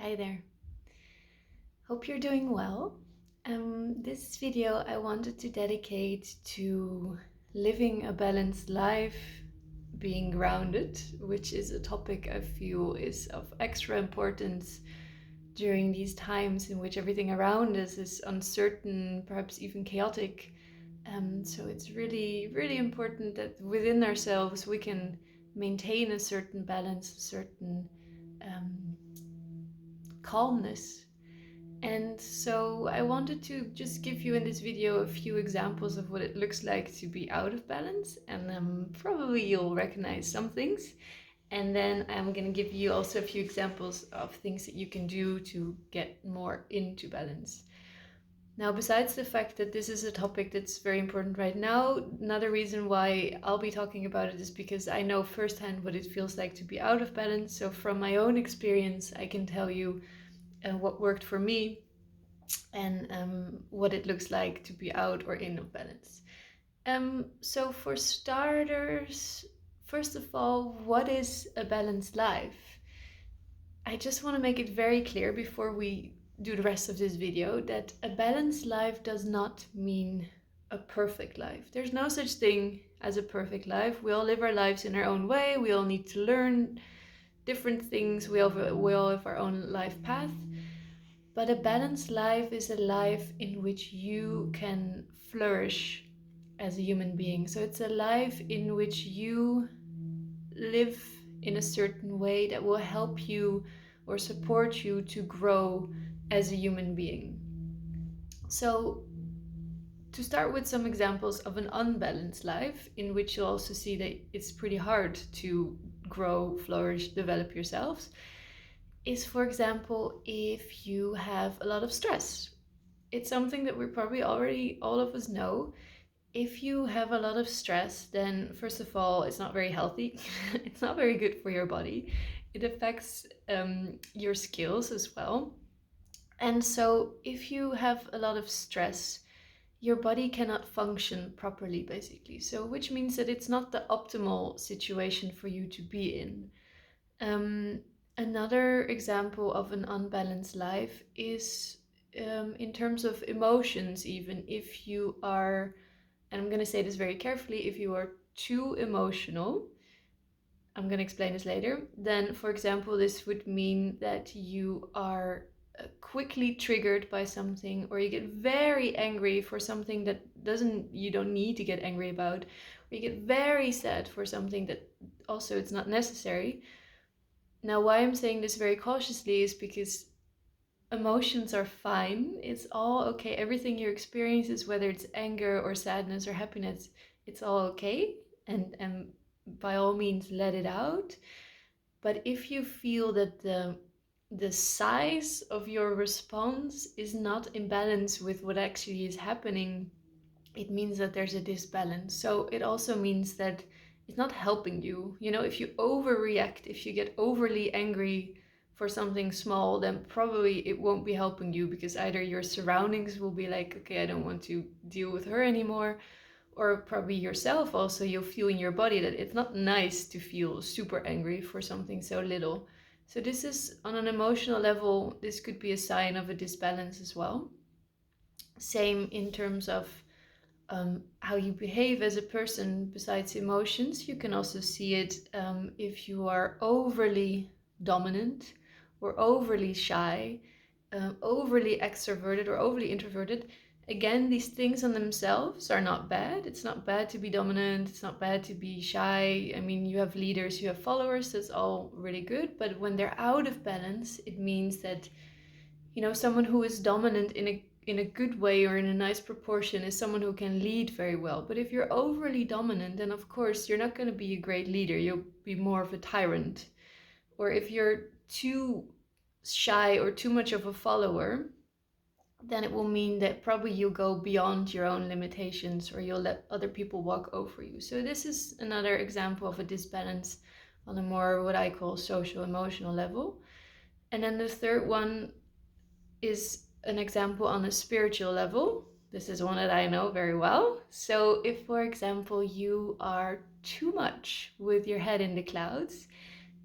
Hi there. Hope you're doing well. This video I wanted to dedicate to living a balanced life, being grounded, which is a topic I feel is of extra importance during these times in which everything around us is uncertain, perhaps even chaotic. So it's really, really important that within ourselves we can maintain a certain balance, a certain um, calmness. And so I wanted to just give you in this video a few examples of what it looks like to be out of balance, and probably you'll recognize some things. And then I'm going to give you also a few examples of things that you can do to get more into balance. Now, besides the fact that this is a topic that's very important right now, another reason why I'll be talking about it is because I know firsthand what it feels like to be out of balance. So from my own experience, I can tell you what worked for me and what it looks like to be out or in of balance. So for starters, first of all, what is a balanced life? I just want to make it very clear before we do the rest of this video that a balanced life does not mean a perfect life. There's no such thing as a perfect life. We all live our lives in our own way. We all need to learn different things. We all have our own life path. But a balanced life is a life in which you can flourish as a human being. So it's a life in which you live in a certain way that will help you or support you to grow as a human being. So to start with some examples of an unbalanced life, in which you'll also see that it's pretty hard to grow, flourish, develop yourselves, is, for example, if you have a lot of stress. It's something that we probably already, all of us know. If you have a lot of stress, then first of all, it's not very healthy. It's not very good for your body. It affects your skills as well. And so if you have a lot of stress, your body cannot function properly, basically. So which means that it's not the optimal situation for you to be in. Another example of an unbalanced life is in terms of emotions, even if you are, and I'm going to say this very carefully, if you are too emotional, I'm going to explain this later, then, for example, this would mean that you are quickly triggered by something, or you get very angry for something that you don't need to get angry about, or you get very sad for something that also it's not necessary. Now, why I'm saying this very cautiously is because emotions are fine. It's all okay. Everything you experience is, whether it's anger or sadness or happiness, it's all okay. And by all means, let it out. But if you feel that the size of your response is not in balance with what actually is happening, it means that there's a disbalance. So it also means that it's not helping you. You know, if you overreact, if you get overly angry for something small, then probably it won't be helping you, because either your surroundings will be like, okay, I don't want to deal with her anymore, or probably yourself also, you'll feel in your body that it's not nice to feel super angry for something so little. So this is, on an emotional level, this could be a sign of a disbalance as well. Same in terms of how you behave as a person. Besides emotions, you can also see it if you are overly dominant or overly shy, overly extroverted or overly introverted. Again, these things on themselves are not bad. It's not bad to be dominant. It's not bad to be shy. I mean, you have leaders, you have followers. That's all really good. But when they're out of balance, it means that, you know, someone who is dominant in a good way or in a nice proportion is someone who can lead very well. But if you're overly dominant, then of course you're not going to be a great leader. You'll be more of a tyrant. Or if you're too shy or too much of a follower, then it will mean that probably you'll go beyond your own limitations, or you'll let other people walk over you. So this is another example of a disbalance on a more, what I call, social emotional level. And then the third one is an example on a spiritual level. This is one that I know very well. So if, for example, you are too much with your head in the clouds,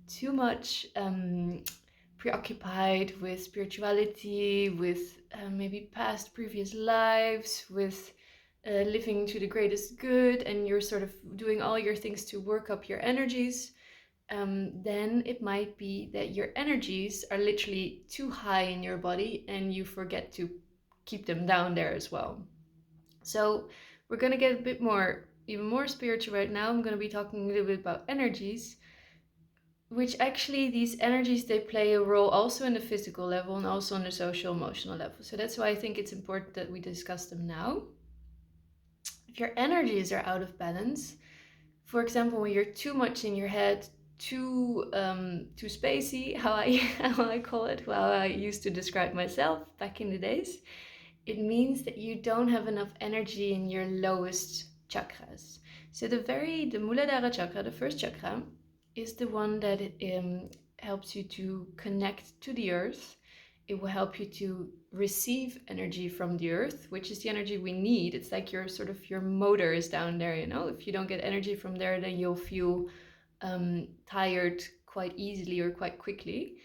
too much preoccupied with spirituality, with maybe past previous lives, with living to the greatest good, and you're sort of doing all your things to work up your energies, then it might be that your energies are literally too high in your body and you forget to keep them down there as well. So we're going to get a bit more, even more spiritual right now. I'm going to be talking a little bit about energies, which actually these energies, they play a role also in the physical level and also on the social emotional level. So that's why I think it's important that we discuss them now. If your energies are out of balance, for example, when you're too much in your head, too spacey, how I how I call it, how I used to describe myself back in the days, it means that you don't have enough energy in your lowest chakras. So the Mooladhara Chakra, the first chakra, is the one that helps you to connect to the earth. It will help you to receive energy from the earth, which is the energy we need. It's like your sort of your motor is down there, you know. If you don't get energy from there, then you'll feel tired quite easily or quite quickly.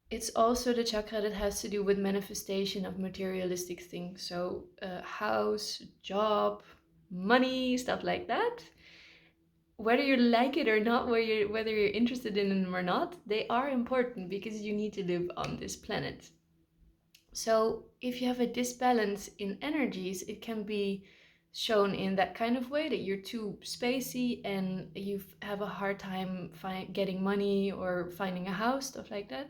It's also the chakra that has to do with manifestation of materialistic things. So house, job, money, stuff like that. Whether you like it or not, whether you're interested in them or not, they are important because you need to live on this planet. So if you have a disbalance in energies, it can be shown in that kind of way, that you're too spacey and you have a hard time getting money or finding a house, stuff like that.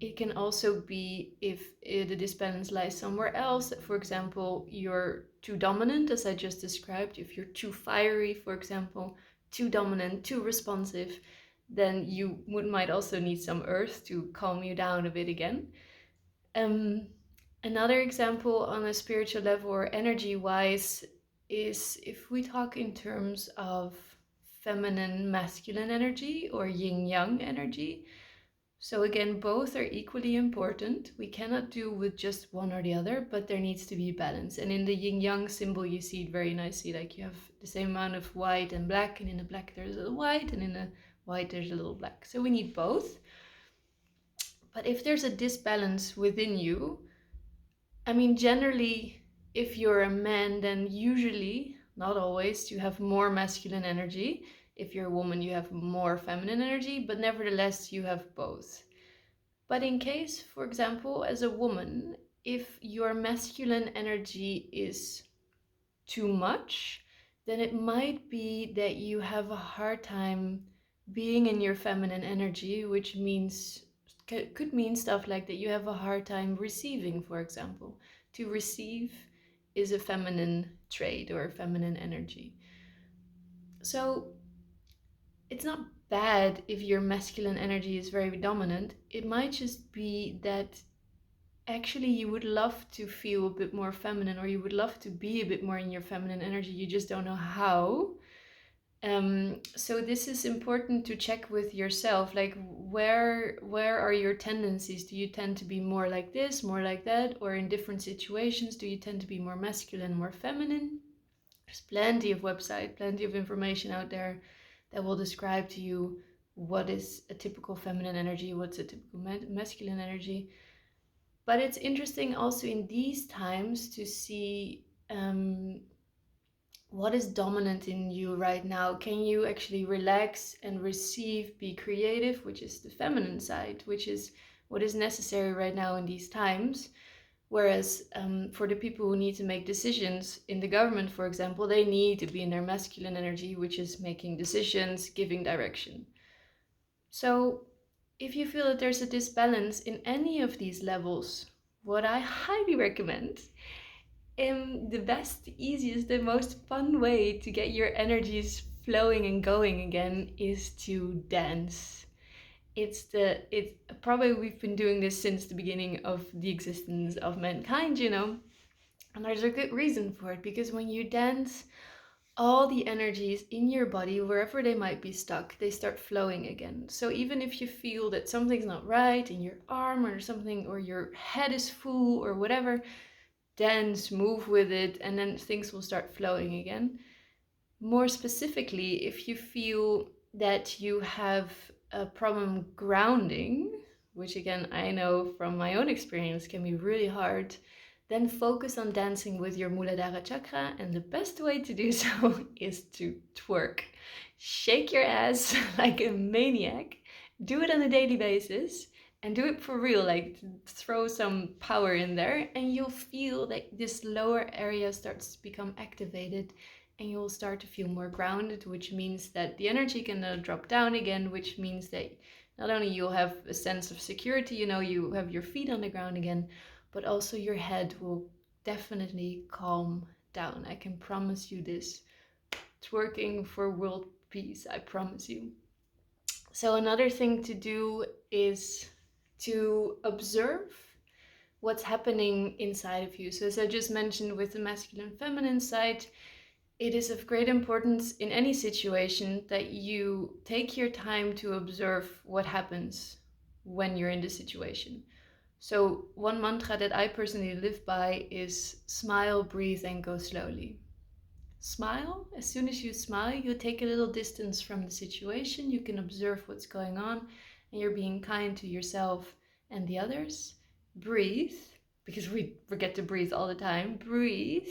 It can also be if the disbalance lies somewhere else. For example, you're too dominant, as I just described. If you're too fiery, for example, too dominant, too responsive, then you might also need some earth to calm you down a bit again. Another example on a spiritual level or energy wise is if we talk in terms of feminine masculine energy or yin yang energy. So again, both are equally important. We cannot do with just one or the other, but there needs to be balance. And in the yin yang symbol, you see it very nicely. Like you have the same amount of white and black, and in the black there's a little white, and in the white there's a little black. So we need both. But if there's a disbalance within you, I mean, generally, if you're a man, then usually, not always, you have more masculine energy. If you're a woman, you have more feminine energy, but nevertheless, you have both. But in case, for example, as a woman, if your masculine energy is too much, then it might be that you have a hard time being in your feminine energy, which means could mean stuff like that you have a hard time receiving, for example. To receive is a feminine trait or a feminine energy. So it's not bad if your masculine energy is very dominant. It might just be that actually you would love to feel a bit more feminine, or you would love to be a bit more in your feminine energy. You just don't know how. So this is important to check with yourself, like where are your tendencies? Do you tend to be more like this, more like that, or in different situations do you tend to be more masculine, more feminine? There's plenty of website, plenty of information out there that will describe to you what is a typical feminine energy, what's a typical masculine energy. But it's interesting also in these times to see what is dominant in you right now. Can you actually relax and receive, be creative, which is the feminine side, which is what is necessary right now in these times. Whereas for the people who need to make decisions in the government, for example, they need to be in their masculine energy, which is making decisions, giving direction. So if you feel that there's a disbalance in any of these levels, what I highly recommend, the best, easiest, the most fun way to get your energies flowing and going again is to dance. It's probably we've been doing this since the beginning of the existence of mankind, you know, and there's a good reason for it, because when you dance, all the energies in your body, wherever they might be stuck, they start flowing again. So even if you feel that something's not right in your arm or something, or your head is full or whatever, dance, move with it, and then things will start flowing again. More specifically, if you feel that you have a problem grounding, which again, I know from my own experience can be really hard, then focus on dancing with your Mooladhara Chakra. And the best way to do so is to twerk. Shake your ass like a maniac. Do it on a daily basis and do it for real. Like throw some power in there, and you'll feel that this lower area starts to become activated, and you'll start to feel more grounded, which means that the energy can drop down again, which means that not only you'll have a sense of security, you have your feet on the ground again, but also your head will definitely calm down. I can promise you this. Twerking for world peace, I promise you. So another thing to do is to observe what's happening inside of you. So as I just mentioned with the masculine feminine side, it is of great importance in any situation that you take your time to observe what happens when you're in the situation. So one mantra that I personally live by is smile, breathe, and go slowly. Smile. As soon as you smile, you take a little distance from the situation. You can observe what's going on, and you're being kind to yourself and the others. Breathe, because we forget to breathe all the time. Breathe,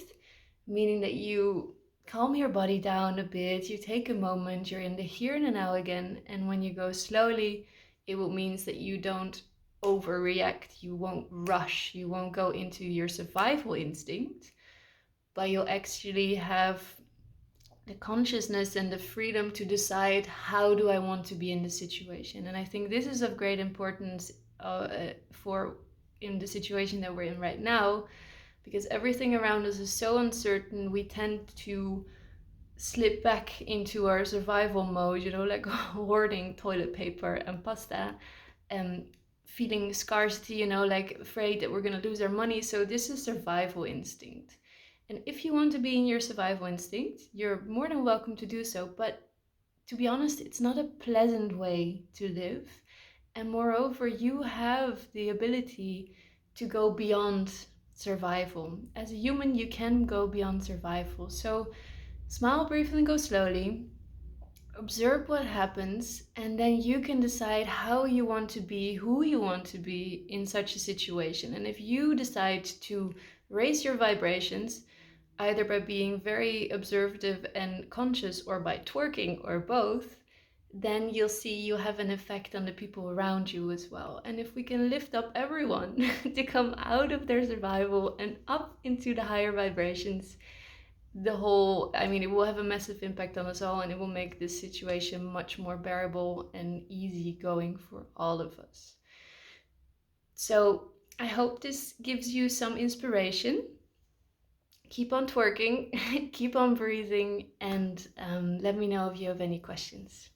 meaning that you calm your body down a bit. You take a moment, you're in the here and the now again. And when you go slowly, it will means that you don't overreact. You won't rush. You won't go into your survival instinct, but you'll actually have the consciousness and the freedom to decide, how do I want to be in the situation? And I think this is of great importance for in the situation that we're in right now, because everything around us is so uncertain. We tend to slip back into our survival mode, like hoarding toilet paper and pasta, and feeling scarcity, like afraid that we're going to lose our money. So this is survival instinct. And if you want to be in your survival instinct, you're more than welcome to do so. But to be honest, it's not a pleasant way to live. And moreover, you have the ability to go beyond survival. As a human, you can go beyond survival. So smile, breathe, and go slowly. Observe what happens, and then you can decide how you want to be, who you want to be in such a situation. And if you decide to raise your vibrations, either by being very observative and conscious, or by twerking, or both, then you'll see you have an effect on the people around you as well. And if we can lift up everyone to come out of their survival and up into the higher vibrations, it will have a massive impact on us all, and it will make this situation much more bearable and easy going for all of us. So I hope this gives you some inspiration. Keep on twerking, keep on breathing, and let me know if you have any questions.